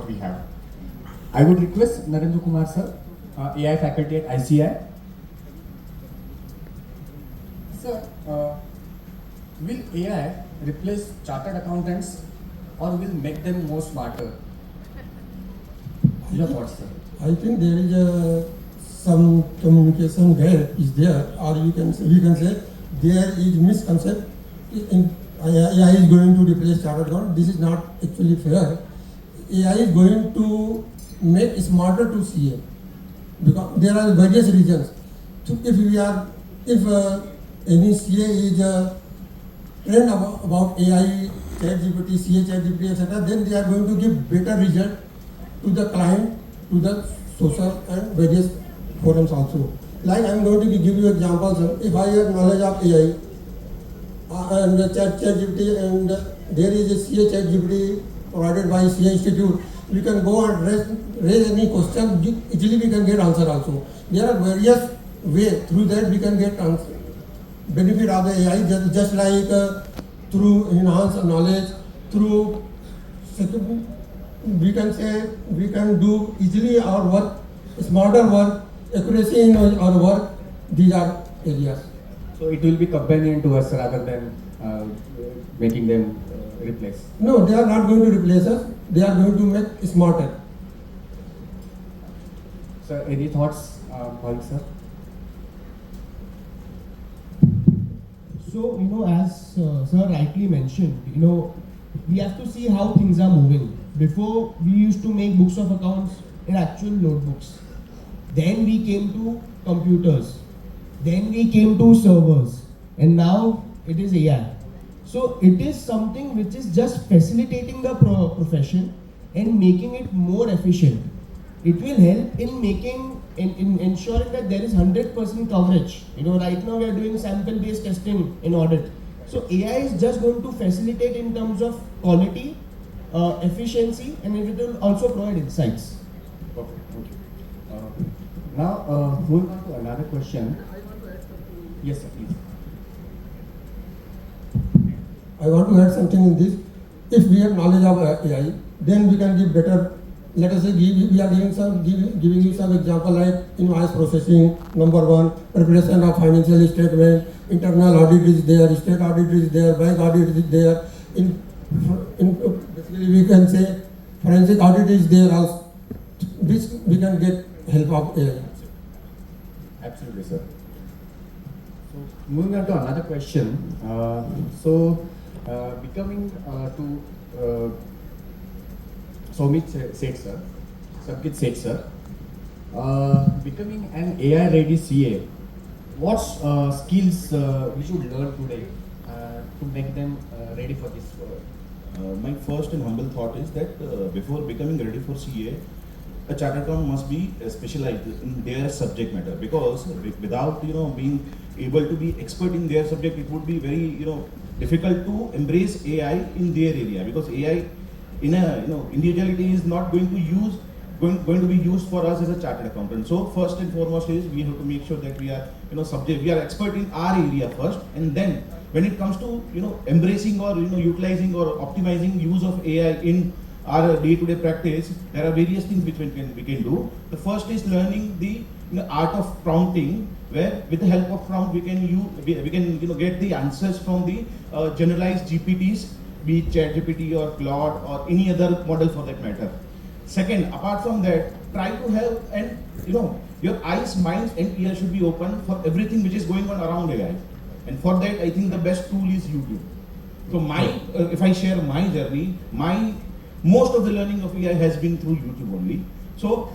what we have. I would request Narendra Kumar sir, AI faculty at ICI. Sir, will AI replace chartered accountants or will make them more smarter? Your thoughts, sir? I think there is some communication gap is there, or we can say there is misconception. AI is going to replace chartered account. This is not actually fair. AI is going to make smarter to CA because there are various reasons. So if any CA is trained about AI, ChatGPT, CA, ChatGPT, etc., then they are going to give better result to the client, to the social and various forums also. Like I am going to give you examples. If I have knowledge of AI and ChatGPT and there is a CA ChatGPT provided by CA Institute, we can go and raise any question, easily we can get answer also. There are various ways through that we can get answer. Benefit of the AI just like through enhanced knowledge, through we can say we can do easily our work, smarter work, accuracy in our work. These are areas. So it will be companion to us rather than making them replace. No, they are not going to replace us. They are going to make smarter. Sir, any thoughts, Malik sir? So, as sir rightly mentioned, we have to see how things are moving. Before, we used to make books of accounts in actual notebooks. Then we came to computers. Then we came to servers. And now it is AI. So it is something which is just facilitating the profession and making it more efficient. It will help in making, in ensuring that there is 100% coverage. Right now we are doing sample-based testing in audit. So AI is just going to facilitate in terms of quality, efficiency, and it will also provide insights. Perfect, thank you. Now, moving on to another question. Yes, sir, please. I want to add something in this. If we have knowledge of AI, then we can give better. Let us say we are giving you some example like invoice processing, number one, preparation of financial statement, internal audit is there, state audit is there, bank audit is there. Basically we can say forensic audit is there also, which we can get help of AI. Absolutely, sir. So, moving on to another question. Becoming to Somit Seth sir, Samkit Seth sir, becoming an AI-ready CA, what skills we should learn today to make them ready for this work? My first and humble thought is that before becoming ready for CA, a chartered accountant must be specialized in their subject matter, because without being able to be expert in their subject, it would be very difficult to embrace AI in their area, because AI in a individuality is not going to be used for us as a chartered accountant. So first and foremost is we have to make sure that we are we are expert in our area first, and then when it comes to embracing or utilizing or optimizing use of AI in our day-to-day practice, there are various things which we can do. The first is learning the art of prompting, where with the help of prompt we can get the answers from the generalized GPTs, be it ChatGPT or Claude or any other model for that matter. Second, apart from that, try to have your eyes, minds and ears should be open for everything which is going on around AI. And for that, I think the best tool is YouTube. So if I share my journey, most of the learning of AI has been through YouTube only. So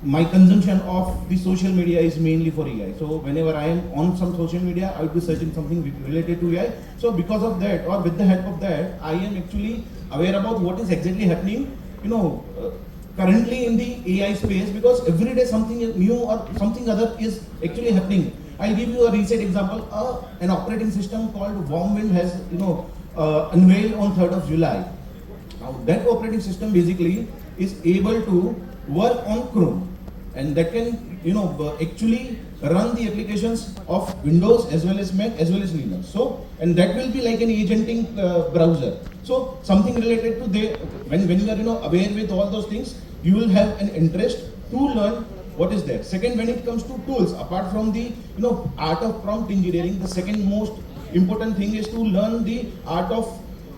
my consumption of the social media is mainly for AI. So whenever I am on some social media, I would be searching something related to AI. So because of that, or with the help of that, I am actually aware about what is exactly happening, currently in the AI space, because every day something new or something other is actually happening. I'll give you a recent example. An operating system called Warmwind has unveiled on 3rd of July. Now that operating system basically is able to work on Chrome, and that can actually run the applications of Windows as well as Mac as well as Linux. So, and that will be like an agenting browser. So, something related to when you are aware with all those things, you will have an interest to learn what is there. Second, when it comes to tools, apart from the art of prompt engineering, the second most important thing is to learn the art of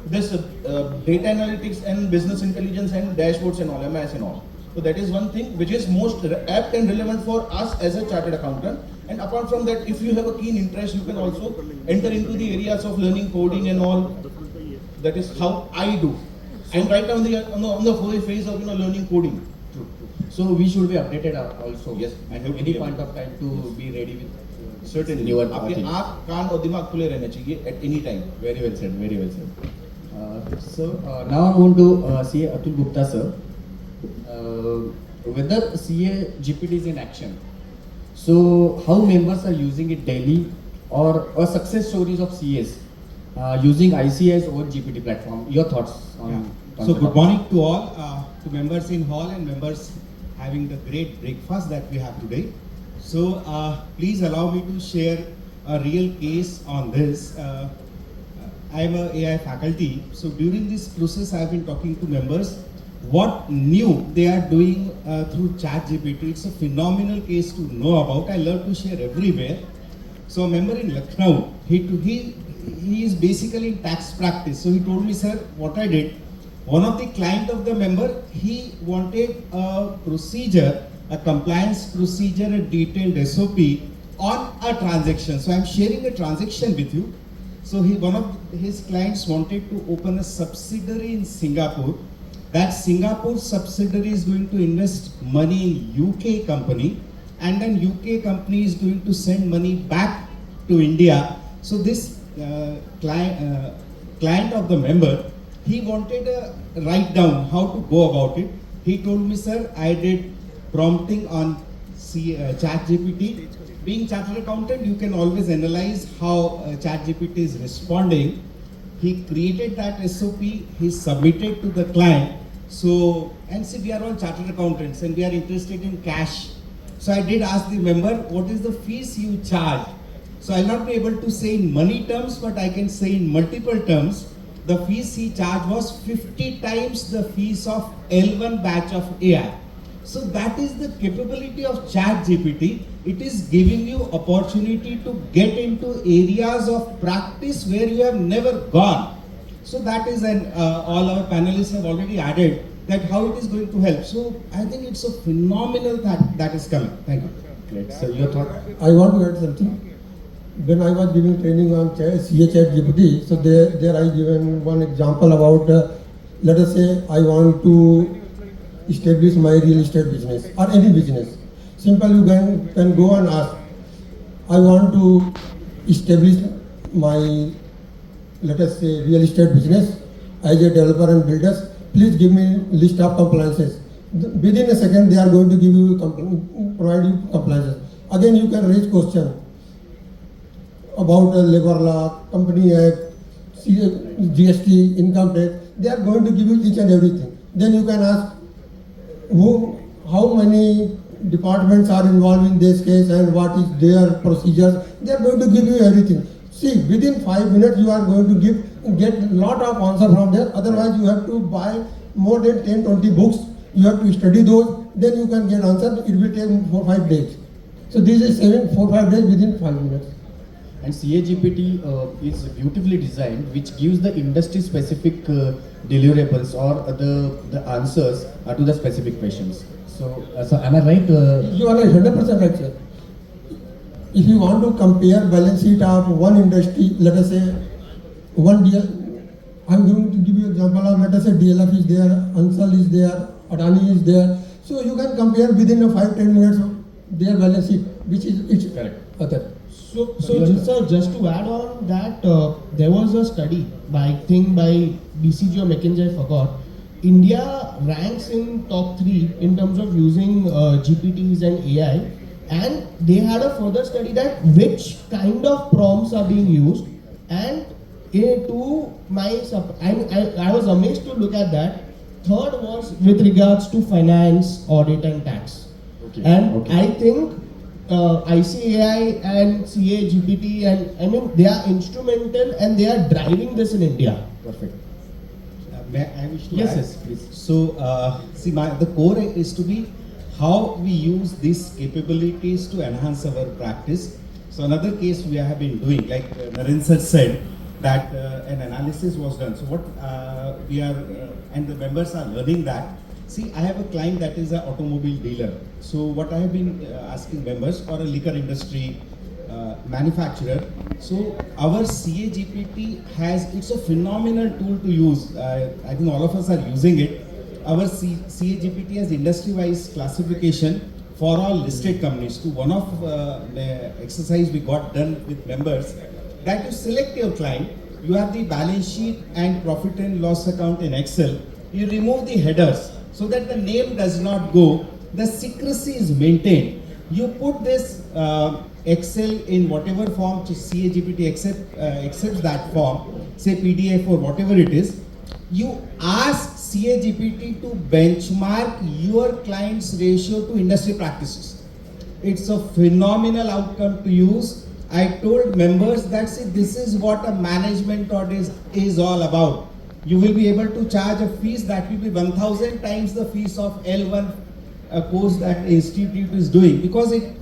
this data analytics and business intelligence and dashboards and all, MS and all. So that is one thing which is most apt and relevant for us as a chartered accountant. And apart from that, if you have a keen interest, you can also enter into the areas of learning coding and all. That is how I do. I'm right now on the phase of learning coding. So we should be updated also. Yes, I have to any be point of time to be ready with Certainly. newer आपके things. आँख कान और दिमाग खुले रहने चाहिए at any time. Very well said. Very well said. Now I want to see Atul Gupta sir. Whether CA GPT is in action. So how members are using it daily, or success stories of CAs using ICA's own GPT platform. Your thoughts on? So good morning to all, to members in hall and members having the great breakfast that we have today. So please allow me to share a real case on this. I am a AI faculty, so during this process I have been talking to members what new they are doing through ChatGPT. It's a phenomenal case to know about. I love to share everywhere. So a member in Lucknow, he is basically in tax practice. So he told me, sir, what I did, one of the client of the member, he wanted a procedure, a compliance procedure, a detailed SOP on a transaction. So I'm sharing a transaction with you. So one of his clients wanted to open a subsidiary in Singapore. That Singapore subsidiary is going to invest money in UK company, and then UK company is going to send money back to India. So this client of the member, he wanted a write down how to go about it. He told me, sir, I did prompting on ChatGPT. Being chartered accountant, you can always analyze how ChatGPT is responding. He created that SOP, he submitted to the client. So, and see, we are all chartered accountants and we are interested in cash. So I did ask the member, what is the fees you charge? So I'll not be able to say in money terms, but I can say in multiple terms. The fees he charged was 50 times the fees of L1 batch of AI. So that is the capability of ChatGPT. It is giving you opportunity to get into areas of practice where you have never gone. So that is all our panelists have already added that how it is going to help. So I think it's a phenomenal that is coming. Thank you. Great. So your thought? I want to add something. When I was giving training on ChatGPT, so there I given one example about, let us say I want to establish my real estate business or any business. Simple, you can go and ask, I want to establish my, let us say, real estate business as a developer and builders. Please give me list of compliances. Within a second, they are going to give you, provide you compliances. Again, you can raise question about labor law, company act, GST, income tax. They are going to give you each and everything. Then you can ask how many departments are involved in this case and what is their procedures. They are going to give you everything. See, within 5 minutes you are going to get lot of answer from there. Otherwise you have to buy more than 10-20 books. You have to study those. Then you can get answer. It will take 4-5 days. So this is saving 4-5 days within 5 minutes. And CAGPT is beautifully designed, which gives the industry-specific deliverables or the answers to the specific questions. So am I right? You are 100% right, sir. If you want to compare balance sheet of one industry, let us say one DL, I'm going to give you example of, let us say DLF is there, Ansal is there, Adani is there. So you can compare within a 5-10 minutes their balance sheet, which is it's Correct. Other. So just to add on that, there was a study by BCG or McKinsey, I forgot. India ranks in top 3 in terms of using GPTs and AI, and they had a further study that which kind of prompts are being used, and I was amazed to look at that. Third was with regards to finance, audit and tax. Okay. And Okay. I think ICAI and CA GPT, and I mean they are instrumental and they are driving this in India. Perfect. I wish to Yes, add. yes, please. So, see, the core is to be how we use these capabilities to enhance our practice. So, another case we have been doing, like Naren sir said, that an analysis was done. So, what we are, and the members are learning that. See, I have a client that is an automobile dealer. So, what I have been asking members, or a liquor industry manufacturer. So our CA GPT it's a phenomenal tool to use. I think all of us are using it. Our CA GPT has industry-wise classification for all listed companies. To one of the exercise we got done with members, that you select your client, you have the balance sheet and profit and loss account in Excel. You remove the headers so that the name does not go. The secrecy is maintained. You put this Excel in whatever form CAGPT accepts that form, say PDF or whatever it is. You ask CAGPT to benchmark your client's ratio to industry practices. It's a phenomenal outcome to use. I told members that see, this is what a management audit is all about. You will be able to charge a fees that will be 1,000 times the fees of L1 course that institute is doing, because it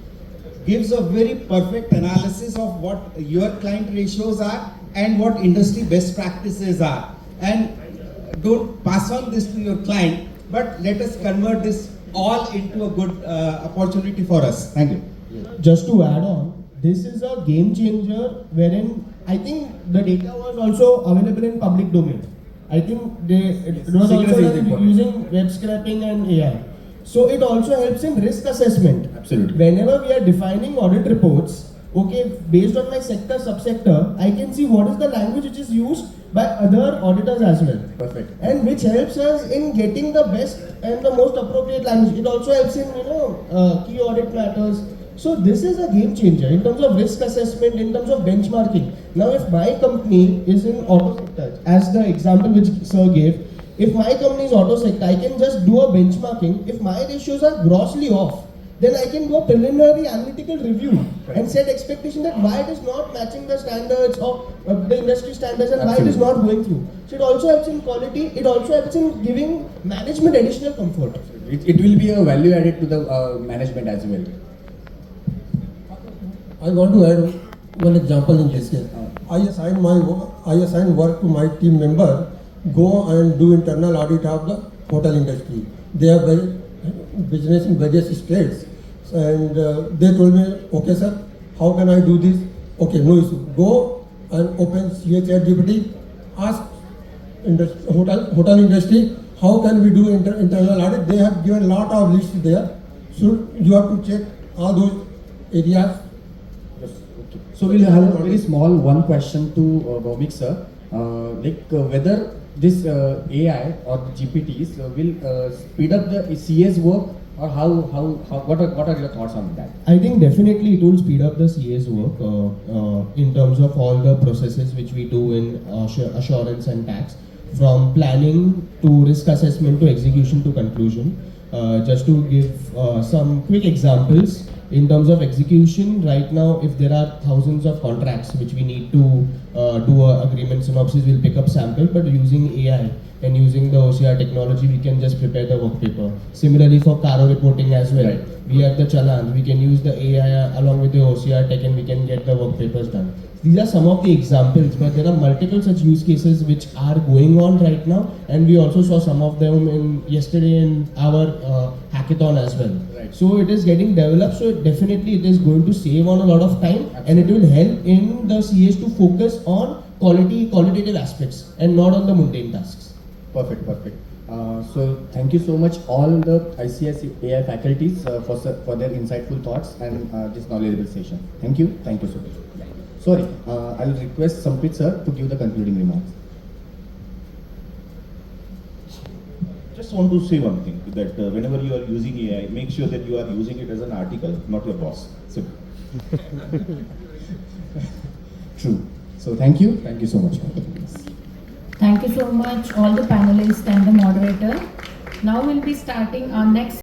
gives a very perfect analysis of what your client ratios are and what industry best practices are. And don't pass on this to your client, but let us convert this all into a good opportunity for us. Thank you. Just to add on, this is a game changer wherein I think the data was also available in public domain. I think it was Secrecy also is done important. using web scraping and AI. So it also helps in risk assessment. Absolutely. Whenever we are defining audit reports, okay, based on my sector, subsector, I can see what is the language which is used by other auditors as well. Perfect. And which helps us in getting the best and the most appropriate language. It also helps in key audit matters. So this is a game changer in terms of risk assessment, in terms of benchmarking. Now, if my company is in auto sector, as the example which Sir gave, if my company is auto sector, I can just do a benchmarking. If my ratios are grossly off, then I can do a preliminary analytical review and set expectation that why it is not matching the standards of the industry standards and why it is not going through. So it also helps in quality. It also helps in giving management additional comfort. It will be a value added to the management as well. I want to add one example in this case. I assign work to my team member, go and do internal audit of the hotel industry. They have business in various states, and they told me, okay sir, how can I do this? Okay, no issue. Go and open CHRGPT, ask hotel industry, how can we do internal audit? They have given a lot of lists there. So you have to check all those areas. So we'll have a very small one question to Bhaumik sir, whether this AI or GPTs will speed up the CA's work, or what are your thoughts on that? I think definitely it will speed up the CA's work in terms of all the processes which we do in assurance and tax, from planning to risk assessment to execution to conclusion. Just to give some quick examples, in terms of execution, right now, if there are thousands of contracts which we need to do a agreement synopsis, we'll pick up sample, but using AI and using the OCR technology, we can just prepare the work paper. Similarly for Caro reporting as well, Right. we have the challan, we can use the AI along with the OCR tech and we can get the work papers done. These are some of the examples, but there are multiple such use cases which are going on right now, and we also saw some of them yesterday in our hackathon as well. Right. So it is getting developed, so definitely it is going to save on a lot of time, and it will help in the CAs to focus on qualitative aspects and not on the mundane tasks. Perfect. So thank you so much all the ICS AI faculties for their insightful thoughts and this knowledgeable session. Thank you so much. Sorry, I'll request Sampit sir to give the concluding remarks. Just want to say one thing, that whenever you are using AI, make sure that you are using it as an article, not your boss. Simple. True. So thank you so much. Thank you so much, all the panelists and the moderator. Now we'll be starting our next